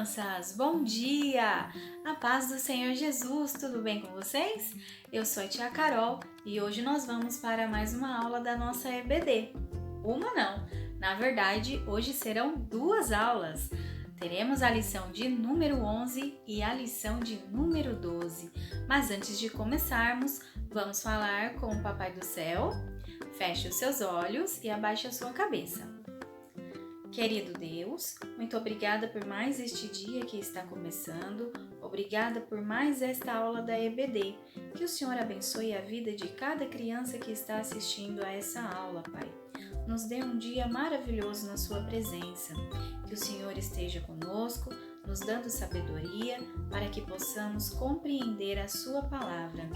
crianças! Bom dia! A paz do Senhor Jesus, tudo bem com vocês? Eu sou a tia Carol e hoje nós vamos para mais uma aula da nossa EBD. Uma não, na verdade hoje serão duas aulas. Teremos a lição de número 11 e a lição de número 12. Mas antes de começarmos, vamos falar com o Papai do Céu. Feche os seus olhos e abaixe a sua cabeça. Querido Deus, muito obrigada por mais este dia que está começando, obrigada por mais esta aula da EBD. Que o Senhor abençoe a vida de cada criança que está assistindo a essa aula, Pai. Nos dê um dia maravilhoso na sua presença. Que o Senhor esteja conosco, nos dando sabedoria para que possamos compreender a sua palavra.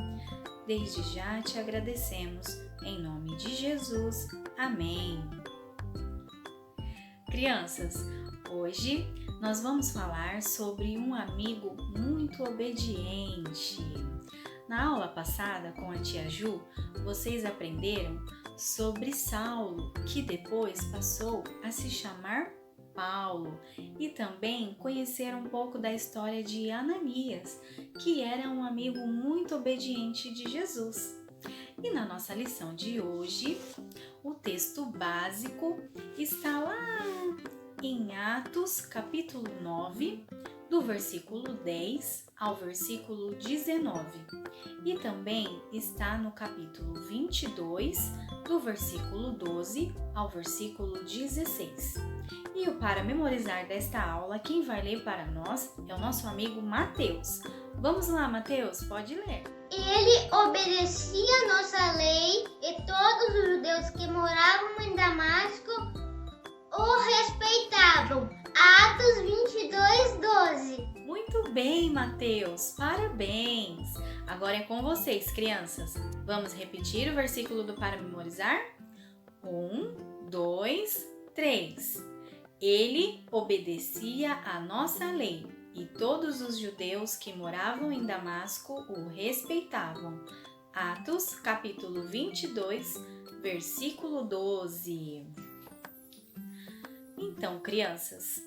Desde já te agradecemos, em nome de Jesus. Amém. Crianças, hoje nós vamos falar sobre um amigo muito obediente. Na aula passada com a tia Ju, vocês aprenderam sobre Saulo, que depois passou a se chamar Paulo, e também conheceram um pouco da história de Ananias, que era um amigo muito obediente de Jesus. E na nossa lição de hoje, o texto básico está lá em Atos, capítulo 9, do versículo 10 ao versículo 19. E também está no capítulo 22, do versículo 12 ao versículo 16. E para memorizar desta aula, quem vai ler para nós é o nosso amigo Mateus. Vamos lá, Mateus, pode ler. Ele obedecia a nossa lei e todos os judeus que moravam em Damasco o respeitavam. Atos 22:12. Muito bem, Mateus, parabéns! Agora é com vocês, crianças. Vamos repetir o versículo do para memorizar? 1, 2, 3. Ele obedecia a nossa lei. E todos os judeus que moravam em Damasco o respeitavam. Atos, capítulo 22, versículo 12. Então, crianças,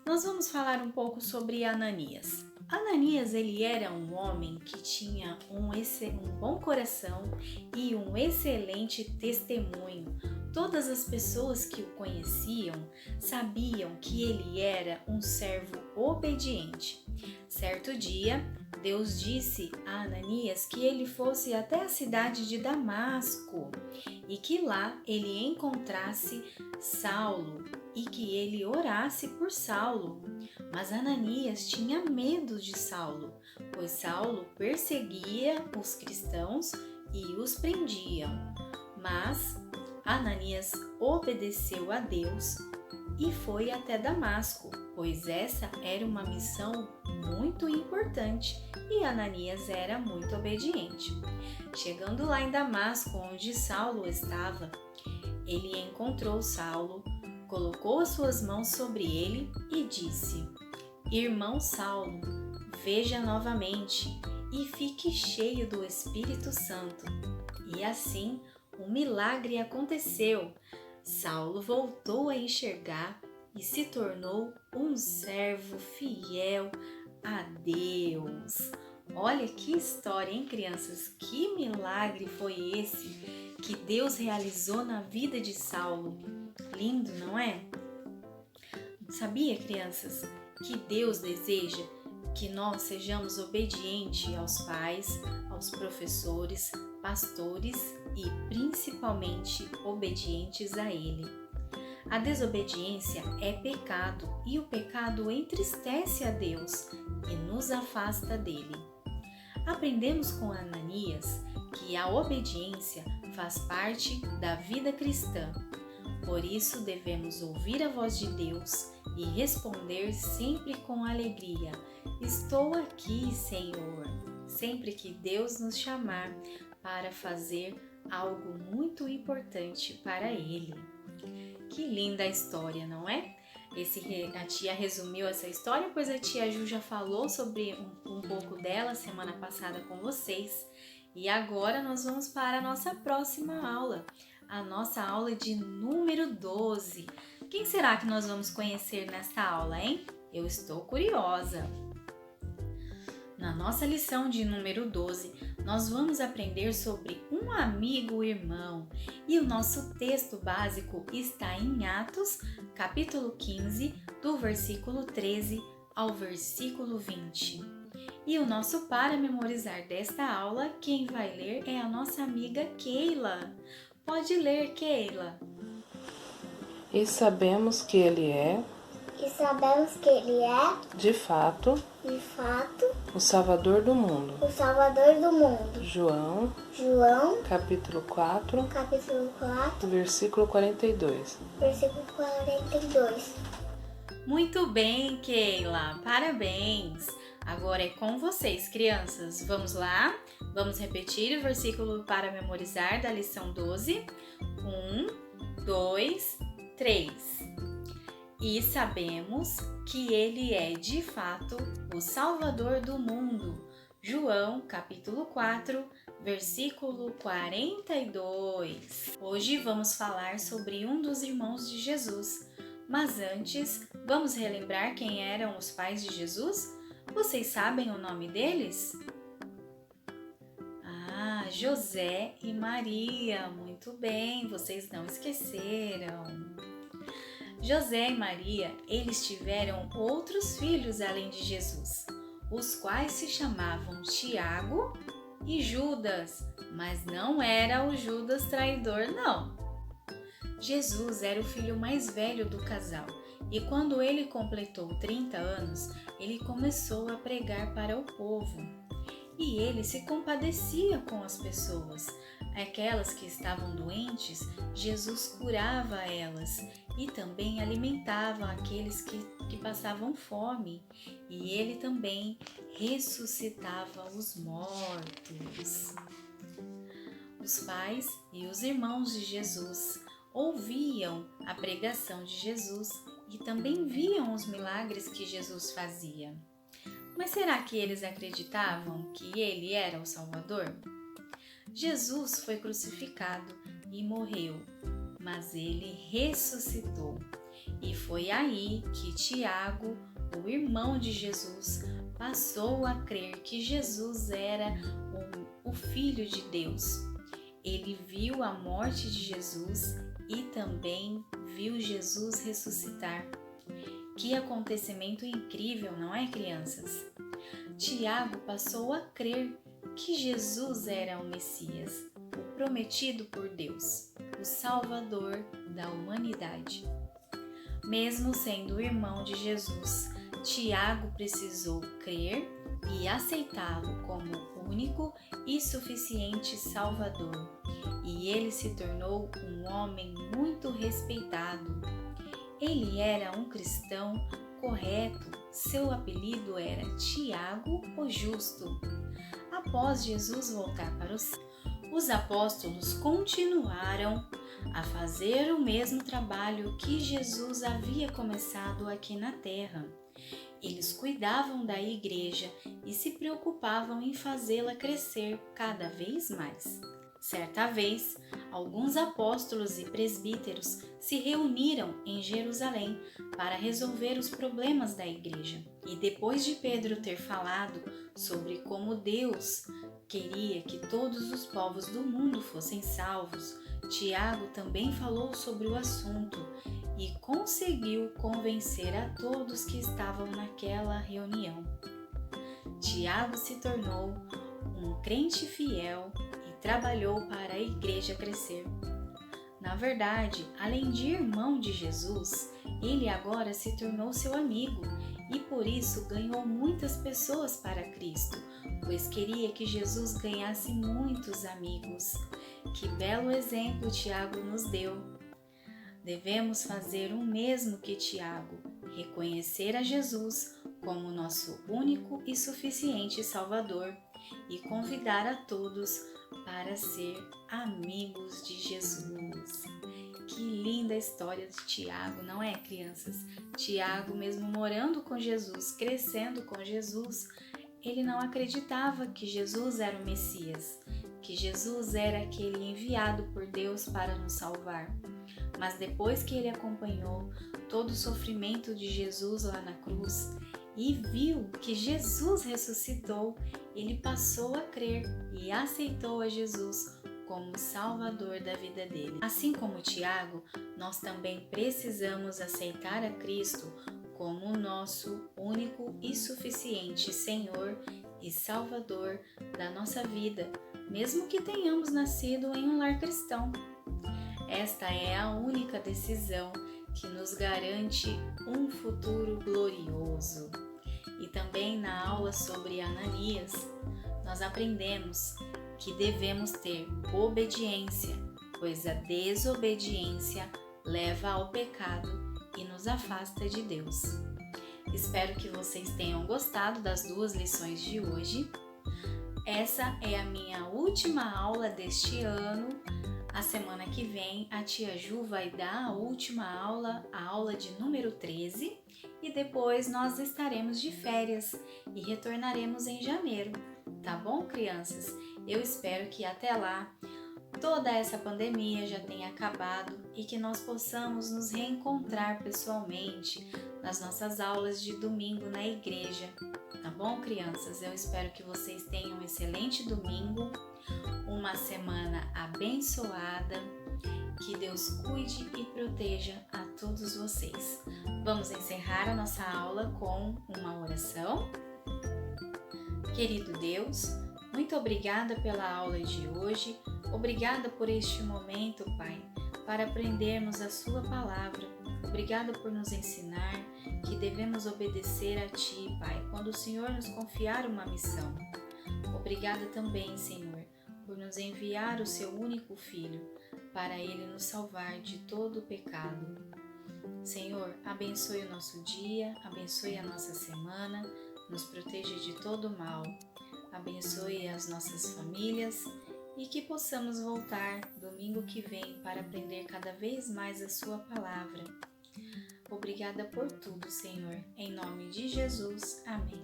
nós vamos falar um pouco sobre Ananias. Ananias, ele era um homem que tinha um bom coração e um excelente testemunho. Todas as pessoas que o conheciam sabiam que ele era um servo obediente. Certo dia, Deus disse a Ananias que ele fosse até a cidade de Damasco e que lá ele encontrasse Saulo e que ele orasse por Saulo. Mas Ananias tinha medo de Saulo, pois Saulo perseguia os cristãos e os prendia. Mas Ananias obedeceu a Deus e foi até Damasco, pois essa era uma missão muito importante e Ananias era muito obediente. Chegando lá em Damasco, onde Saulo estava, ele encontrou Saulo, colocou as suas mãos sobre ele e disse: Irmão Saulo, veja novamente e fique cheio do Espírito Santo. E assim, um milagre aconteceu. Saulo voltou a enxergar e se tornou um servo fiel a Deus. Olha que história, hein, crianças? Que milagre foi esse que Deus realizou na vida de Saulo? Lindo, não é? Sabia, crianças, que Deus deseja que nós sejamos obedientes aos pais, aos professores, pastores e principalmente obedientes a Ele. A desobediência é pecado e o pecado entristece a Deus e nos afasta dele. Aprendemos com Ananias que a obediência faz parte da vida cristã. Por isso devemos ouvir a voz de Deus e responder sempre com alegria: Estou aqui, Senhor, sempre que Deus nos chamar para fazer algo muito importante para Ele. Que linda história, não é? A tia resumiu essa história, pois a tia Ju já falou sobre um pouco dela semana passada com vocês. E agora nós vamos para a nossa próxima aula, a nossa aula de número 12. Quem será que nós vamos conhecer nesta aula, hein? Eu estou curiosa. Na nossa lição de número 12, nós vamos aprender sobre um amigo irmão e o nosso texto básico está em Atos, capítulo 15, do versículo 13 ao versículo 20. E o nosso para memorizar desta aula, quem vai ler é a nossa amiga Keila. Pode ler, Keila. E sabemos que ele é, de fato, o Salvador do mundo. João, capítulo 4, versículo 42. Muito bem, Keila. Parabéns. Agora é com vocês, crianças. Vamos lá? Vamos repetir o versículo para memorizar da lição 12. 1, 2, 3. E sabemos que ele é de fato o Salvador do mundo. João, capítulo 4, versículo 42. Hoje vamos falar sobre um dos irmãos de Jesus. Mas antes, vamos relembrar quem eram os pais de Jesus? Vocês sabem o nome deles? José e Maria. Muito bem, vocês não esqueceram. José e Maria, eles tiveram outros filhos além de Jesus, os quais se chamavam Tiago e Judas, mas não era o Judas traidor, não. Jesus era o filho mais velho do casal e quando ele completou 30 anos, ele começou a pregar para o povo. E ele se compadecia com as pessoas. Aquelas que estavam doentes, Jesus curava elas e também alimentava aqueles que passavam fome. E ele também ressuscitava os mortos. Os pais e os irmãos de Jesus ouviam a pregação de Jesus e também viam os milagres que Jesus fazia. Mas será que eles acreditavam que ele era o Salvador? Jesus foi crucificado e morreu, mas ele ressuscitou. E foi aí que Tiago, o irmão de Jesus, passou a crer que Jesus era o Filho de Deus. Ele viu a morte de Jesus e também viu Jesus ressuscitar. Que acontecimento incrível, não é, crianças? Tiago passou a crer que Jesus era o Messias, o prometido por Deus, o Salvador da humanidade. Mesmo sendo irmão de Jesus, Tiago precisou crer e aceitá-lo como único e suficiente Salvador, e ele se tornou um homem muito respeitado. Ele era um cristão correto, seu apelido era Tiago o Justo. Após Jesus voltar para o céu, os apóstolos continuaram a fazer o mesmo trabalho que Jesus havia começado aqui na terra. Eles cuidavam da igreja e se preocupavam em fazê-la crescer cada vez mais. Certa vez, alguns apóstolos e presbíteros se reuniram em Jerusalém para resolver os problemas da igreja. E depois de Pedro ter falado sobre como Deus queria que todos os povos do mundo fossem salvos, Tiago também falou sobre o assunto e conseguiu convencer a todos que estavam naquela reunião. Tiago se tornou um crente fiel trabalhou para a igreja crescer. Na verdade, além de irmão de Jesus, ele agora se tornou seu amigo e por isso ganhou muitas pessoas para Cristo, pois queria que Jesus ganhasse muitos amigos. Que belo exemplo Tiago nos deu! Devemos fazer o mesmo que Tiago, reconhecer a Jesus como nosso único e suficiente Salvador e convidar a todos para ser amigos de Jesus. Que linda história de Tiago, não é, crianças? Tiago, mesmo morando com Jesus, crescendo com Jesus, ele não acreditava que Jesus era o Messias. que Jesus era aquele enviado por Deus para nos salvar. Mas depois que ele acompanhou todo o sofrimento de Jesus lá na cruz e viu que Jesus ressuscitou, ele passou a crer e aceitou a Jesus como Salvador da vida dele. Assim como Tiago, nós também precisamos aceitar a Cristo como o nosso único e suficiente Senhor e Salvador da nossa vida, mesmo que tenhamos nascido em um lar cristão. Esta é a única decisão que nos garante um futuro glorioso. E também na aula sobre Ananias, nós aprendemos que devemos ter obediência, pois a desobediência leva ao pecado e nos afasta de Deus. Espero que vocês tenham gostado das 2 lições de hoje. Essa é a minha última aula deste ano. A semana que vem a tia Ju vai dar a última aula, a aula de número 13, e depois nós estaremos de férias e retornaremos em janeiro, tá bom, crianças? Eu espero que até lá toda essa pandemia já tenha acabado e que nós possamos nos reencontrar pessoalmente nas nossas aulas de domingo na igreja, tá bom, crianças? Eu espero que vocês tenham um excelente domingo, uma semana abençoada, que Deus cuide e proteja a todos vocês. Vamos encerrar a nossa aula com uma oração. Querido Deus, muito obrigada pela aula de hoje, obrigada por este momento, Pai, para aprendermos a Sua palavra. Obrigada por nos ensinar que devemos obedecer a Ti, Pai, quando o Senhor nos confiar uma missão. Obrigada também, Senhor, por nos enviar o Seu único Filho, para Ele nos salvar de todo o pecado. Senhor, abençoe o nosso dia, abençoe a nossa semana, nos proteja de todo o mal, abençoe as nossas famílias e que possamos voltar domingo que vem para aprender cada vez mais a Sua palavra. Obrigada por tudo, Senhor, em nome de Jesus. Amém.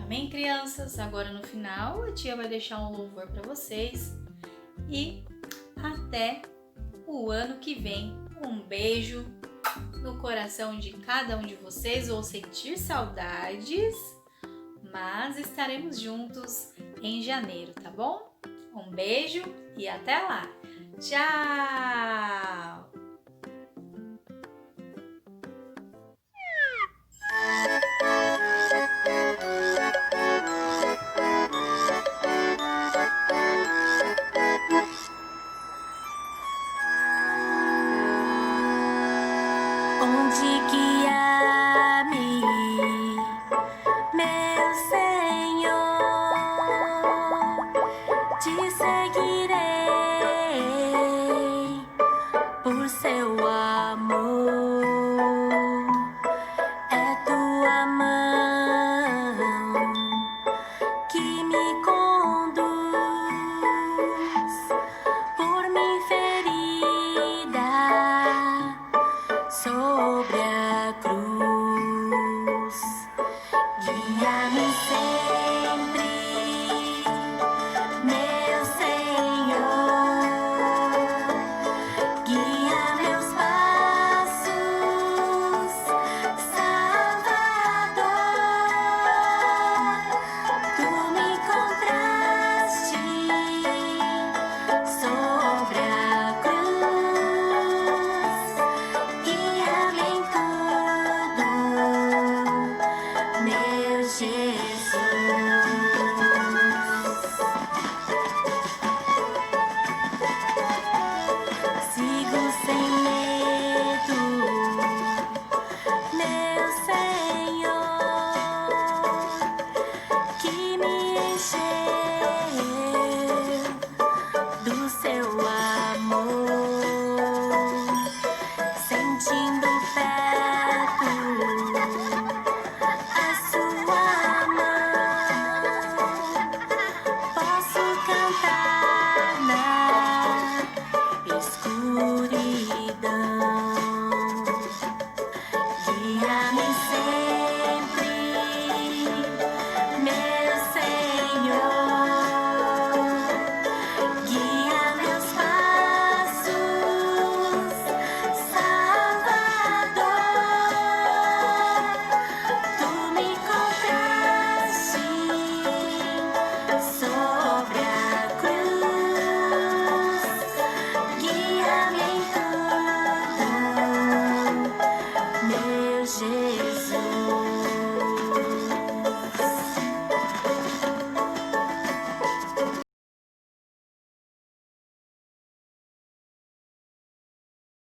Amém, crianças? Agora no final a tia vai deixar um louvor para vocês e até o ano que vem. Um beijo no coração de cada um de vocês. Vou sentir saudades, mas estaremos juntos em janeiro, tá bom? Um beijo e até lá. Tchau! Do seu amor.